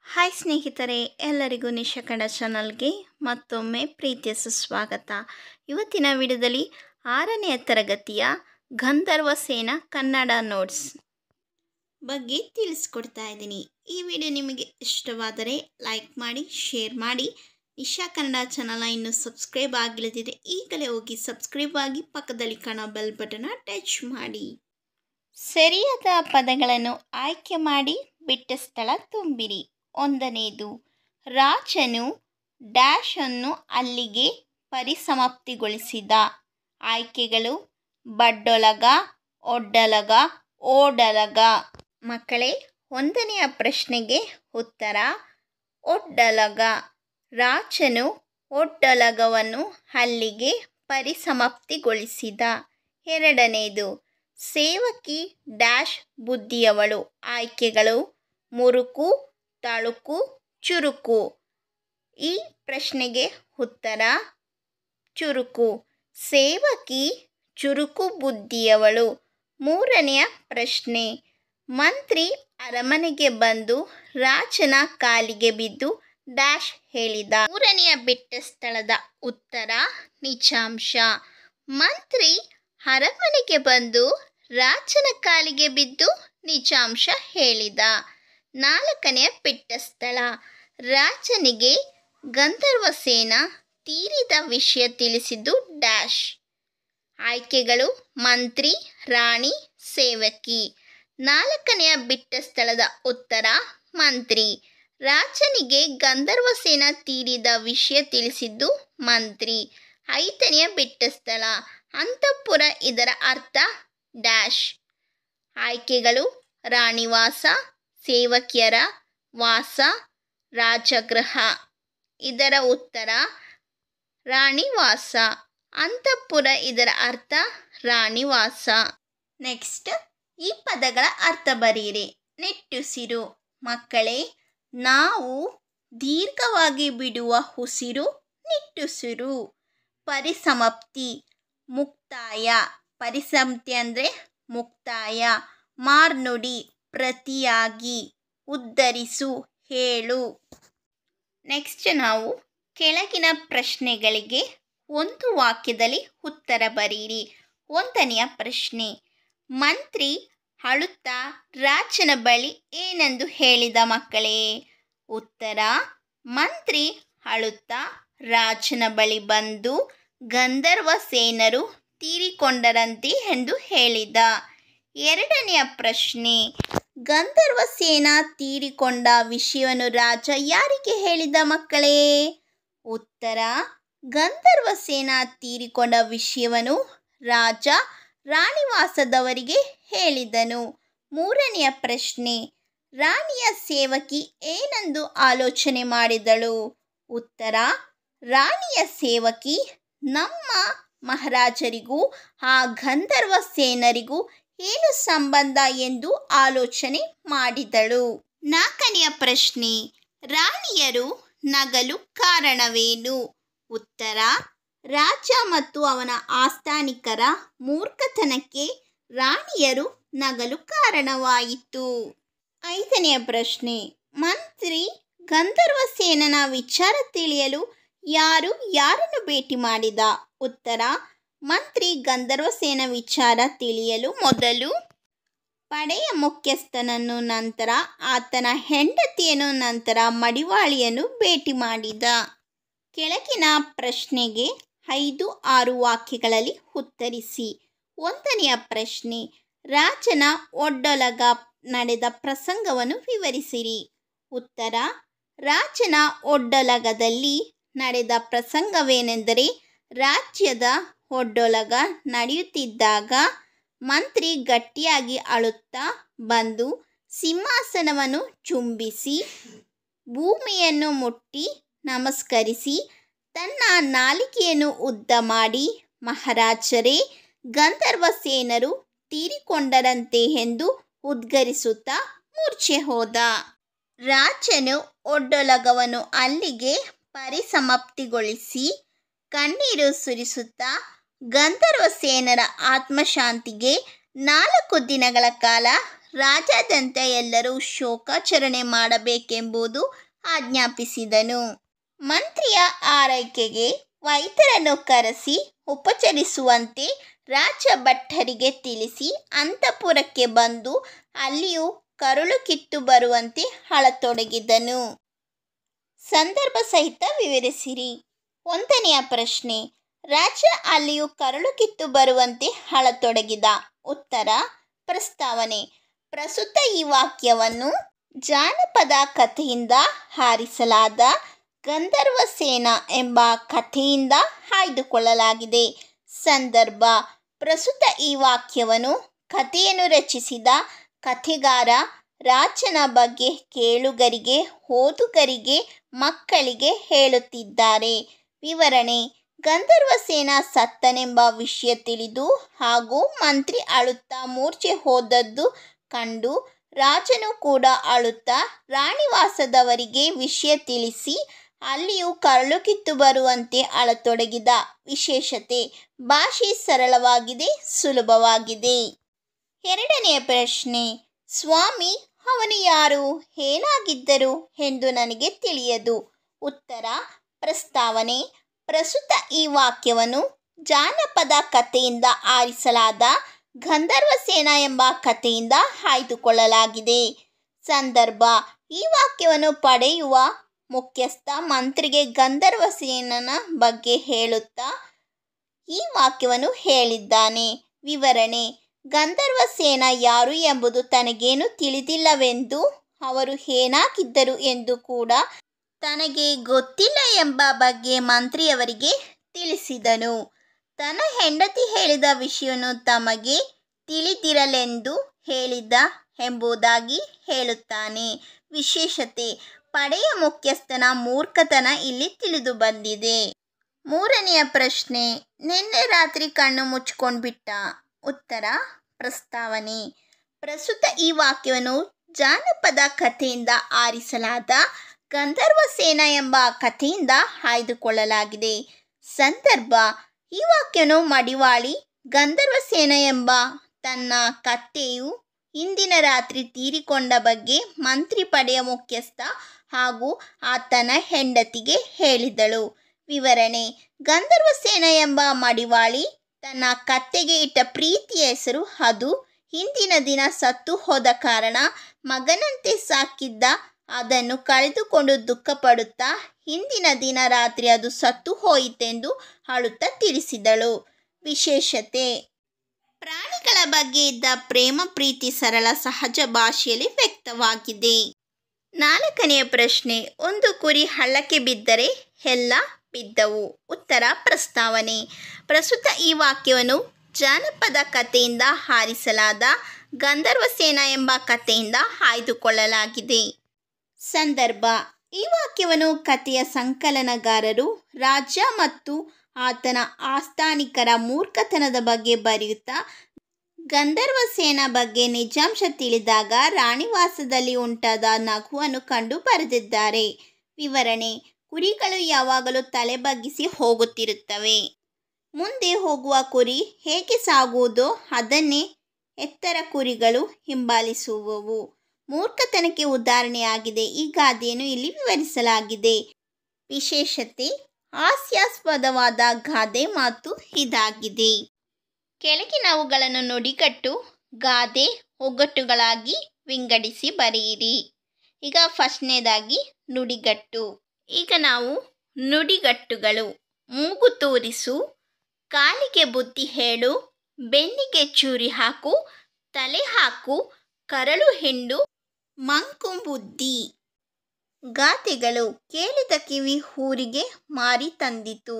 Hi ಸ್ನೇಹಿತರೆ, ಎಲ್ಲರಿಗೂ ನಿಶಾ ಕನ್ನಡ ಚಾನಲ್ಗೆ ಮತ್ತೊಮ್ಮೆ ಪ್ರೀತಿಯ ಸುಸ್ವಾಗತ. ಇವತ್ತಿನ ವಿಡಿಯೋದಲ್ಲಿ 6ನೇ ತರಗತಿಯ ಗಂಧರ್ವ ಸೇನಾ ಕನ್ನಡ ನೋಟ್ಸ್ ಬಗ್ಗೆ ತಿಳಿಸ್ಕೊಡ್ತಾ ಇದ್ದೀನಿ. ಈ ವಿಡಿಯೋ ನಿಮಗೆ ಇಷ್ಟವಾದರೆ ಲೈಕ್ ಮಾಡಿ, ಶೇರ್ ಮಾಡಿ. ನಿಶಾ ಕನ್ನಡ ಚಾನಲ್ನ ಇನ್ನೂ ಸಬ್ಸ್ಕ್ರೈಬ್ ಆಗಿಲ್ಲದಿದ್ದರೆ ಈಗಲೇ ಹೋಗಿ ಸಬ್ಸ್ಕ್ರೈಬ್ ಆಗಿ, ಪಕ್ಕದಲ್ಲಿ ಕಾಣೋ ಬೆಲ್ ಬಟನ್ನ ಟಚ್ ಮಾಡಿ. ಸರಿಯಾದ ಪದಗಳನ್ನು ಆಯ್ಕೆ ಮಾಡಿ ಬಿಟ್ಟ ಸ್ಥಳ ತುಂಬಿರಿ. 1ನೇದು, ರಾಜನು ಡ್ಯಾಶ್ ಅನ್ನು ಅಲ್ಲಿಗೆ ಪರಿಸಮಾಪ್ತಿಗೊಳಿಸಿದ. ಆಯ್ಕೆಗಳು: ಬಡ್ಡೊಲಗ, ಒಡ್ಡಲಗ, ಓಡಲಗ. ಮಕ್ಕಳೇ, 1ನೆಯ ಪ್ರಶ್ನೆಗೆ ಉತ್ತರ ಒಡ್ಡಲಗ. ರಾಜನು ಒಡ್ಡಲಗವನ್ನು ಅಲ್ಲಿಗೆ ಪರಿಸಮಾಪ್ತಿಗೊಳಿಸಿದ. 2ನೇದು, ಸೇವಕಿ ಡ್ಯಾಶ್ ಬುದ್ಧಿಯವಳು. ಆಯ್ಕೆಗಳು: ಮುರುಕು, ತಳುಕು, ಚುರುಕು. ಈ ಪ್ರಶ್ನೆಗೆ ಉತ್ತರ ಚುರುಕು. ಸೇವಕಿ ಚುರುಕು ಬುದ್ಧಿಯವಳು. 3ನೆಯ ಪ್ರಶ್ನೆ, ಮಂತ್ರಿ ಅರಮನೆಗೆ ಬಂದು ರಾಜನ ಕಾಲಿಗೆ ಬಿದ್ದು ಡ್ಯಾಶ್ ಹೇಳಿದ. 3ನೆಯ ಬಿಟ್ಟ ಸ್ಥಳದ ಉತ್ತರ ನಿಜಾಂಶ. ಮಂತ್ರಿ ಅರಮನೆಗೆ ಬಂದು ರಾಜನ ಕಾಲಿಗೆ ಬಿದ್ದು ನಿಜಾಂಶ ಹೇಳಿದ. 4ನೆಯ ಬಿಟ್ಟ ಸ್ಥಳ, ರಾಜನಿಗೆ ಗಂಧರ್ವಸೇನ ತೀರಿದ ವಿಷಯ ತಿಳಿಸಿದ್ದು ಡ್ಯಾಶ್. ಆಯ್ಕೆಗಳು: ಮಂತ್ರಿ, ರಾಣಿ, ಸೇವಕಿ. 4ನೆಯ ಬಿಟ್ಟ ಸ್ಥಳದ ಉತ್ತರ ಮಂತ್ರಿ. ರಾಜನಿಗೆ ಗಂಧರ್ವಸೇನ ತೀರಿದ ವಿಷಯ ತಿಳಿಸಿದ್ದು ಮಂತ್ರಿ. 5ನೆಯ ಬಿಟ್ಟ ಸ್ಥಳ, ಅಂತಃಪುರ, ಇದರ ಅರ್ಥ ಡ್ಯಾಶ್. ಆಯ್ಕೆಗಳು: ರಾಣಿವಾಸ, ಸೇವಕಿಯರ ವಾಸ, ರಾಜಗೃಹ. ಇದರ ಉತ್ತರ ರಾಣಿವಾಸ. ಅಂತಃಪುರ, ಇದರ ಅರ್ಥ ರಾಣಿವಾಸ. ನೆಕ್ಸ್ಟ್, ಈ ಪದಗಳ ಅರ್ಥ ಬರೆಯಿರಿ. ನಿಟ್ಟುಸಿರು. ಮಕ್ಕಳೇ, ನಾವು ದೀರ್ಘವಾಗಿ ಬಿಡುವ ಉಸಿರು ನಿಟ್ಟುಸಿರು. ಪರಿಸಮಾಪ್ತಿ, ಮುಕ್ತಾಯ. ಪರಿಸಮಾಪ್ತಿ ಅಂದರೆ ಮುಕ್ತಾಯ. ಮಾರ್ನುಡಿ, ಪ್ರತಿಯಾಗಿ. ಉದ್ಧರಿಸು, ಹೇಳು. ನೆಕ್ಸ್ಟ್, ನಾವು ಕೆಳಗಿನ ಪ್ರಶ್ನೆಗಳಿಗೆ ಒಂದು ವಾಕ್ಯದಲ್ಲಿ ಉತ್ತರ ಬರೆಯಿರಿ. 1ನೆಯ ಪ್ರಶ್ನೆ, ಮಂತ್ರಿ ಅಳುತ್ತಾ ರಾಜನ ಬಳಿ ಏನೆಂದು ಹೇಳಿದ. ಮಕ್ಕಳೇ, ಉತ್ತರ ಮಂತ್ರಿ ಅಳುತ್ತಾ ರಾಜನ ಬಳಿ ಬಂದು ಗಂಧರ್ವಸೇನರು ತೀರಿಕೊಂಡರಂತೆ ಎಂದು ಹೇಳಿದ. 2ನೆಯ ಪ್ರಶ್ನೆ, ಗಂಧರ್ವಸೇನ ತೀರಿಕೊಂಡ ವಿಷಯವನ್ನು ರಾಜ ಯಾರಿಗೆ ಹೇಳಿದ. ಮಕ್ಕಳೇ, ಉತ್ತರ ಗಂಧರ್ವಸೇನ ತೀರಿಕೊಂಡ ವಿಷಯವನ್ನು ರಾಜ ರಾಣಿವಾಸದವರಿಗೆ ಹೇಳಿದನು. 3ನೆಯ ಪ್ರಶ್ನೆ, ರಾಣಿಯ ಸೇವಕಿ ಏನೆಂದು ಆಲೋಚನೆ ಮಾಡಿದಳು. ಉತ್ತರ ರಾಣಿಯ ಸೇವಕಿ ನಮ್ಮ ಮಹಾರಾಜರಿಗೂ ಆ ಗಂಧರ್ವಸೇನರಿಗೂ ಏನು ಸಂಬಂಧ ಎಂದು ಆಲೋಚನೆ ಮಾಡಿದಳು. 4ನೆಯ ಪ್ರಶ್ನೆ, ರಾಣಿಯರು ನಗಲು ಕಾರಣವೇನು. ಉತ್ತರ ರಾಜ ಮತ್ತು ಅವನ ಆಸ್ಥಾನಿಕರ ಮೂರ್ಖತನಕ್ಕೆ ರಾಣಿಯರು ನಗಲು ಕಾರಣವಾಯಿತು. 5ನೆಯ ಪ್ರಶ್ನೆ, ಮಂತ್ರಿ ಗಂಧರ್ವಸೇನನ ವಿಚಾರ ತಿಳಿಯಲು ಯಾರನ್ನು ಭೇಟಿ ಮಾಡಿದ. ಉತ್ತರ ಮಂತ್ರಿ ಗಂಧರ್ವಸೇನ ವಿಚಾರ ತಿಳಿಯಲು ಮೊದಲು ಪಡೆಯ ಮುಖ್ಯಸ್ಥನನ್ನು, ನಂತರ ಆತನ ಹೆಂಡತಿಯನ್ನು, ನಂತರ ಮಡಿವಾಳಿಯನ್ನು ಭೇಟಿ ಮಾಡಿದ. ಕೆಳಗಿನ ಪ್ರಶ್ನೆಗೆ 5-6 ವಾಕ್ಯಗಳಲ್ಲಿ ಉತ್ತರಿಸಿ. 1ನೆಯ ಪ್ರಶ್ನೆ, ರಾಜನ ಒಡ್ಡೊಲಗ ನಡೆದ ಪ್ರಸಂಗವನ್ನು ವಿವರಿಸಿರಿ. ಉತ್ತರ ರಾಜನ ಒಡ್ಡೊಲಗದಲ್ಲಿ ನಡೆದ ಪ್ರಸಂಗವೇನೆಂದರೆ, ರಾಜ್ಯದ ಒಡ್ಡೊಲಗ ನಡೆಯುತ್ತಿದ್ದಾಗ ಮಂತ್ರಿ ಗಟ್ಟಿಯಾಗಿ ಅಳುತ್ತಾ ಬಂದು ಸಿಂಹಾಸನವನ್ನು ಚುಂಬಿಸಿ ಭೂಮಿಯನ್ನು ಮುಟ್ಟಿ ನಮಸ್ಕರಿಸಿ ತನ್ನ ನಾಲಿಗೆಯನ್ನು ಉದ್ದ ಮಾಡಿ, ಮಹಾರಾಜರೇ, ಗಂಧರ್ವಸೇನರು ತೀರಿಕೊಂಡರಂತೆ ಎಂದು ಉದ್ಗರಿಸುತ್ತಾ ಮೂರ್ಛೆ ಹೋದ. ರಾಜನು ಒಡ್ಡೊಲಗವನ್ನು ಅಲ್ಲಿಗೆ ಪರಿಸಮಾಪ್ತಿಗೊಳಿಸಿ ಕಣ್ಣೀರು ಸುರಿಸುತ್ತಾ ಗಂಧರ್ವಸೇನರ ಆತ್ಮಶಾಂತಿಗೆ 4 ದಿನಗಳ ಕಾಲ ರಾಜಾದ್ಯಂತ ಎಲ್ಲರೂ ಶೋಕಾಚರಣೆ ಮಾಡಬೇಕೆಂಬುದು ಆಜ್ಞಾಪಿಸಿದನು. ಮಂತ್ರಿಯ ಆರೈಕೆಗೆ ವೈದ್ಯರನ್ನು ಕರೆಸಿ ಉಪಚರಿಸುವಂತೆ ರಾಜ ಭಟ್ಟರಿಗೆ ತಿಳಿಸಿ ಅಂತಃಪುರಕ್ಕೆ ಬಂದು ಅಲ್ಲಿಯೂ ಕರುಳು ಕಿತ್ತು ಬರುವಂತೆ ಅಳತೊಡಗಿದನು. ಸಂದರ್ಭ ಸಹಿತ ವಿವರಿಸಿರಿ. 1ನೆಯ ಪ್ರಶ್ನೆ, ರಾಜ ಅಲ್ಲಿಯೂ ಕರುಳು ಕಿತ್ತು ಬರುವಂತೆ ಅಳತೊಡಗಿದ. ಉತ್ತರ. ಪ್ರಸ್ತಾವನೆ. ಪ್ರಸ್ತುತ ಈ ವಾಕ್ಯವನ್ನು ಜಾನಪದ ಕಥೆಯಿಂದ ಆರಿಸಲಾದ ಗಂಧರ್ವ ಸೇನ ಎಂಬ ಕಥೆಯಿಂದ ಆಯ್ದುಕೊಳ್ಳಲಾಗಿದೆ. ಸಂದರ್ಭ. ಪ್ರಸ್ತುತ ಈ ವಾಕ್ಯವನ್ನು ಕಥೆಯನ್ನು ರಚಿಸಿದ ಕಥೆಗಾರ ರಾಜನ ಬಗ್ಗೆ ಕೇಳುಗರಿಗೆ, ಓದುಗರಿಗೆ, ಮಕ್ಕಳಿಗೆ ಹೇಳುತ್ತಿದ್ದಾರೆ. ವಿವರಣೆ. ಗಂಧರ್ವ ಸೇನ ಸತ್ತನೆಂಬ ವಿಷಯ ತಿಳಿದು ಹಾಗೂ ಮಂತ್ರಿ ಅಳುತ್ತಾ ಮೂರ್ಛೆ ಹೋದದ್ದು ಕಂಡು ರಾಜನು ಕೂಡ ಅಳುತ್ತಾ ರಾಣಿವಾಸದವರಿಗೆ ವಿಷಯ ತಿಳಿಸಿ ಅಲ್ಲಿಯೂ ಕರುಳು ಕಿತ್ತು ಬರುವಂತೆ ಅಳತೊಡಗಿದ. ವಿಶೇಷತೆ. ಭಾಷೆ ಸರಳವಾಗಿದೆ, ಸುಲಭವಾಗಿದೆ. 2ನೆಯ ಪ್ರಶ್ನೆ, ಸ್ವಾಮಿ ಅವನು ಯಾರು, ಏನಾಗಿದ್ದರು ಎಂದು ನನಗೆ ತಿಳಿಯದು. ಉತ್ತರ. ಪ್ರಸ್ತಾವನೆ. ಪ್ರಸ್ತುತ ಈ ವಾಕ್ಯವನ್ನು ಜಾನಪದ ಕಥೆಯಿಂದ ಆರಿಸಲಾದ ಗಂಧರ್ವ ಸೇನ ಎಂಬ ಕಥೆಯಿಂದ ಆಯ್ದುಕೊಳ್ಳಲಾಗಿದೆ. ಸಂದರ್ಭ. ಈ ವಾಕ್ಯವನ್ನು ಪಡೆಯುವ ಮುಖ್ಯಸ್ಥ ಮಂತ್ರಿಗೆ ಗಂಧರ್ವ ಸೇನನ ಬಗ್ಗೆ ಹೇಳುತ್ತಾ ಈ ವಾಕ್ಯವನ್ನು ಹೇಳಿದ್ದಾನೆ. ವಿವರಣೆ. ಗಂಧರ್ವ ಸೇನ ಯಾರು ಎಂಬುದು ತನಗೇನು ತಿಳಿದಿಲ್ಲವೆಂದು, ಅವರು ಏನಾಗಿದ್ದರು ಎಂದು ಕೂಡ ತನಗೆ ಗೊತ್ತಿಲ್ಲ ಎಂಬ ಬಗ್ಗೆ ಮಂತ್ರಿಯವರಿಗೆ ತಿಳಿಸಿದನು. ತನ್ನ ಹೆಂಡತಿ ಹೇಳಿದ ವಿಷಯವನ್ನು ತಮಗೆ ತಿಳಿದಿರಲೆಂದು ಹೇಳಿದ ಎಂಬುದಾಗಿ ಹೇಳುತ್ತಾನೆ. ವಿಶೇಷತೆ. ಪಡೆಯ ಮುಖ್ಯಸ್ಥನ ಮೂರ್ಖತನ ಇಲ್ಲಿ ತಿಳಿದು ಬಂದಿದೆ. 3ನೆಯ ಪ್ರಶ್ನೆ, ನಿನ್ನೆ ರಾತ್ರಿ ಕಣ್ಣು ಮುಚ್ಚಿಕೊಂಡ್ಬಿಟ್ಟ. ಉತ್ತರ. ಪ್ರಸ್ತಾವನೆ. ಪ್ರಸ್ತುತ ಈ ವಾಕ್ಯವನ್ನು ಜಾನಪದ ಕಥೆಯಿಂದ ಆರಿಸಲಾದ ಗಂಧರ್ವ ಸೇನ ಎಂಬ ಕಥೆಯಿಂದ ಆಯ್ದುಕೊಳ್ಳಲಾಗಿದೆ. ಸಂದರ್ಭ. ಈ ವಾಕ್ಯವನ್ನು ಮಡಿವಾಳಿ ಗಂಧರ್ವ ಸೇನ ಎಂಬ ತನ್ನ ಕತ್ತೆಯು ಇಂದಿನ ರಾತ್ರಿ ತೀರಿಕೊಂಡ ಬಗ್ಗೆ ಮಂತ್ರಿ ಪಡೆಯ ಮುಖ್ಯಸ್ಥ ಹಾಗೂ ಆತನ ಹೆಂಡತಿಗೆ ಹೇಳಿದಳು. ವಿವರಣೆ. ಗಂಧರ್ವ ಸೇನ ಎಂಬ ಮಡಿವಾಳಿ ತನ್ನ ಕತ್ತೆಗೆ ಇಟ್ಟ ಪ್ರೀತಿಯ ಹೆಸರು. ಅದು ಹಿಂದಿನ ದಿನ ಸತ್ತು ಹೋದ ಕಾರಣ ಮಗನಂತೆ ಸಾಕಿದ್ದ ಅದನ್ನು ಕಳೆದುಕೊಂಡು ದುಃಖಪಡುತ್ತಾ ಹಿಂದಿನ ದಿನ ರಾತ್ರಿ ಅದು ಸತ್ತು ಹೋಯಿತೆಂದು ಅಳುತ್ತಾ ತಿಳಿಸಿದಳು. ವಿಶೇಷತೆ. ಪ್ರಾಣಿಗಳ ಬಗ್ಗೆ ಇದ್ದ ಪ್ರೇಮ ಪ್ರೀತಿ ಸರಳ ಸಹಜ ಭಾಷೆಯಲ್ಲಿ ವ್ಯಕ್ತವಾಗಿದೆ. 4ನೆಯ ಪ್ರಶ್ನೆ, ಒಂದು ಕುರಿ ಹಳ್ಳಕ್ಕೆ ಬಿದ್ದರೆ ಎಲ್ಲ ಬಿದ್ದವು. ಉತ್ತರ. ಪ್ರಸ್ತಾವನೆ. ಪ್ರಸ್ತುತ ಈ ವಾಕ್ಯವನ್ನು ಜಾನಪದ ಕಥೆಯಿಂದ ಆರಿಸಲಾದ ಗಂಧರ್ವ ಸೇನ ಎಂಬ ಕಥೆಯಿಂದ ಆಯ್ದುಕೊಳ್ಳಲಾಗಿದೆ. ಸಂದರ್ಭ. ಈ ವಾಕ್ಯವನ್ನು ಕಥೆಯ ಸಂಕಲನಗಾರರು ರಾಜ ಮತ್ತು ಆತನ ಆಸ್ಥಾನಿಕರ ಮೂರ್ಖತನದ ಬಗ್ಗೆ ಬರೆಯುತ್ತಾ ಗಂಧರ್ವ ಸೇನ ಬಗ್ಗೆ ನಿಜಾಂಶ ತಿಳಿದಾಗ ರಾಣಿವಾಸದಲ್ಲಿ ಉಂಟಾದ ನಗುವನ್ನು ಕಂಡು ಬರೆದಿದ್ದಾರೆ. ವಿವರಣೆ. ಕುರಿಗಳು ಯಾವಾಗಲೂ ತಲೆ ಬಗ್ಗಿಸಿ ಹೋಗುತ್ತಿರುತ್ತವೆ. ಮುಂದೆ ಹೋಗುವ ಕುರಿ ಹೇಗೆ ಸಾಗುವುದೋ ಅದನ್ನೇ ಎತ್ತರ ಕುರಿಗಳು ಹಿಂಬಾಲಿಸುವವು. ಮೂರ್ಖತನಕ್ಕೆ ಉದಾಹರಣೆಯಾಗಿದೆ ಈ ಗಾದೆಯನ್ನು ಇಲ್ಲಿ ವಿವರಿಸಲಾಗಿದೆ. ವಿಶೇಷತೆ. ಹಾಸ್ಯಾಸ್ಪದವಾದ ಗಾದೆ ಮಾತು ಇದಾಗಿದೆ. ಕೆಳಗಿನವುಗಳನ್ನು ನುಡಿಗಟ್ಟು, ಗಾದೆ, ಒಗಟುಗಳಾಗಿ ವಿಂಗಡಿಸಿ ಬರೆಯಿರಿ. ಈಗ ಫಸ್ಟ್ನೇದಾಗಿ ನುಡಿಗಟ್ಟು. ಈಗ ನಾವು ನುಡಿಗಟ್ಟುಗಳು. ಮೂಗು ತೋರಿಸು, ಕಾಲಿಗೆ ಬುದ್ಧಿ ಹೇಳು, ಬೆನ್ನಿಗೆ ಚೂರಿ ಹಾಕು, ತಲೆ ಹಾಕು, ಕರಳು ಹಿಂಡು, ಮಂಕು ಬುದ್ಧಿ. ಗಾದೆಗಳು. ಕೇಳಿದ ಕಿವಿ ಊರಿಗೆ ಮಾರಿ ತಂದಿತು.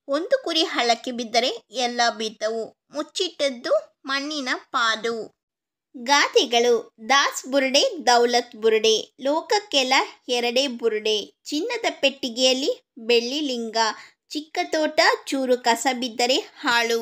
ಒಂದು ಕುರಿ ಹಳ್ಳಕ್ಕೆ ಬಿದ್ದರೆ ಎಲ್ಲ ಬಿದ್ದವು. ಮುಚ್ಚಿಟ್ಟದ್ದು ಮಣ್ಣಿನ ಪಾಡು. ಗಾದೆಗಳು. ದಾಸ್ ಬುರುಡೆ ದೌಲತ್ ಬುರುಡೆ, ಲೋಕಕ್ಕೆಲ್ಲ ಎರಡೇ ಬುರುಡೆ. ಚಿನ್ನದ ಪೆಟ್ಟಿಗೆಯಲ್ಲಿ ಬೆಳ್ಳಿ ಲಿಂಗ, ಚಿಕ್ಕ ತೋಟ ಚೂರು ಕಸ ಬಿದ್ದರೆ ಹಾಳು.